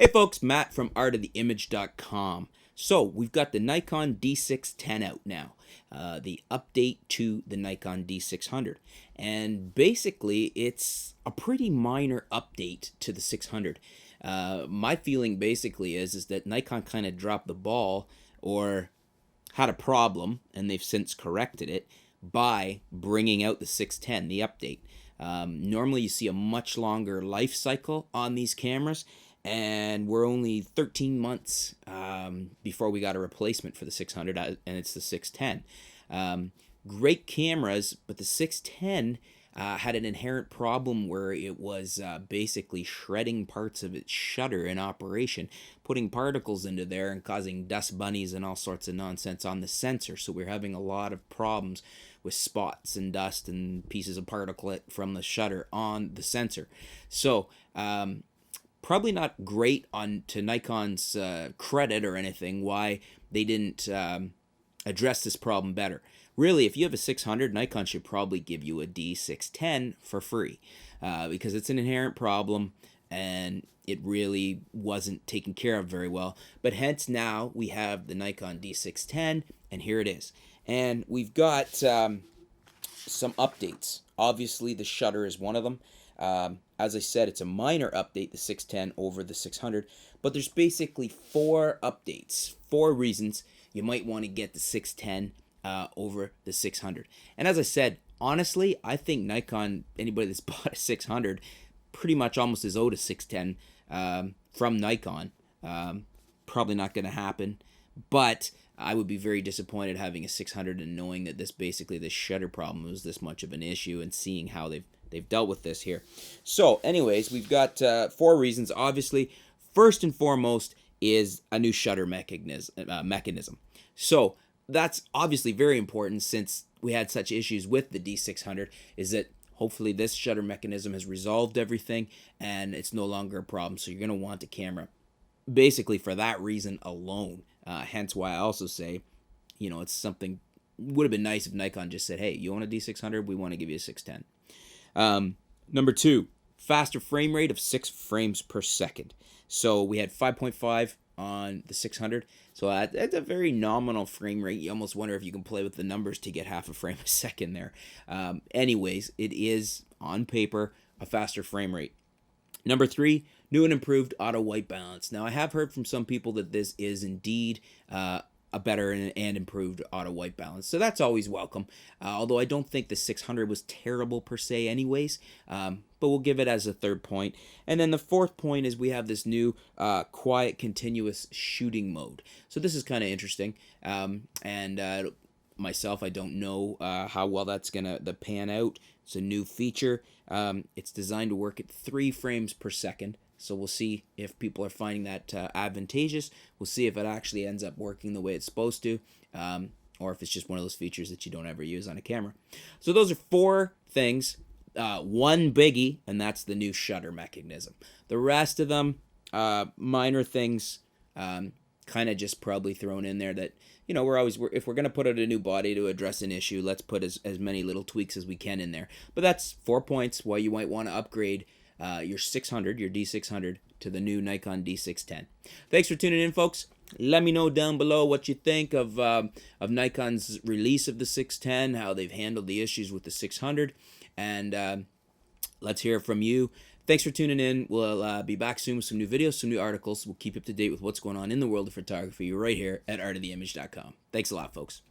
Hey folks, Matt from artoftheimage.com. So we've got the Nikon D610 out now, the update to the Nikon D600. And basically it's a pretty minor update to the 600. My feeling basically is that Nikon kind of dropped the ball or had a problem, and they've since corrected it by bringing out the 610, the update. Normally you see a much longer life cycle on these cameras, and we're only 13 months before we got a replacement for the 600, and it's the 610. Great cameras, but the 610 had an inherent problem where it was basically shredding parts of its shutter in operation, putting particles into there and causing dust bunnies and all sorts of nonsense on the sensor. So we're having a lot of problems with spots and dust and pieces of particulate from the shutter on the sensor. So probably not great on to Nikon's credit or anything why they didn't address this problem better. Really, if you have a 600, Nikon should probably give you a D610 for free because it's an inherent problem and it really wasn't taken care of very well. But hence now we have the Nikon D610, and here it is. And we've got some updates. Obviously, the shutter is one of them. As I said, it's a minor update, the 610 over the 600, but there's basically 4 updates, 4 reasons you might want to get the 610 over the 600. And as I said, honestly, I think Nikon, anybody that's bought a 600, pretty much almost is owed a 610 from Nikon. Probably not going to happen, but I would be very disappointed having a 600 and knowing that this shutter problem was this much of an issue, and seeing how they've dealt with this here. So anyways, we've got 4 reasons. Obviously, first and foremost is a new shutter mechanism. So that's obviously very important, since we had such issues with the D600, is that hopefully this shutter mechanism has resolved everything and it's no longer a problem. So you're going to want the camera basically for that reason alone. Hence why I also say, it's something, would have been nice if Nikon just said, hey, you want a D600? We want to give you a 610. Number 2, faster frame rate of 6 frames per second. So we had 5.5 on the 600. So that's a very nominal frame rate. You almost wonder if you can play with the numbers to get half a frame a second there. Anyways, it is, on paper, a faster frame rate. Number 3, new and improved auto white balance. Now, I have heard from some people that this is indeed a better and improved auto white balance. So that's always welcome. Although I don't think the 600 was terrible per se anyways. But we'll give it as a 3rd point. And then the 4th point is we have this new quiet continuous shooting mode. So this is kind of interesting. Myself, I don't know how well that's going to pan out. It's a new feature. It's designed to work at 3 frames per second. So we'll see if people are finding that advantageous. We'll see if it actually ends up working the way it's supposed to, or if it's just one of those features that you don't ever use on a camera. So those are 4 things. One biggie, and that's the new shutter mechanism. The rest of them, minor things, kind of just probably thrown in there that, if we're going to put out a new body to address an issue, let's put as many little tweaks as we can in there. But that's 4 points why you might want to upgrade your 600, your D600, to the new Nikon D610. Thanks for tuning in, folks. Let me know down below what you think of Nikon's release of the 610, how they've handled the issues with the 600, and let's hear from you. Thanks for tuning in. We'll be back soon with some new videos, some new articles. We'll keep you up to date with what's going on in the world of photography right here at artoftheimage.com. Thanks a lot, folks.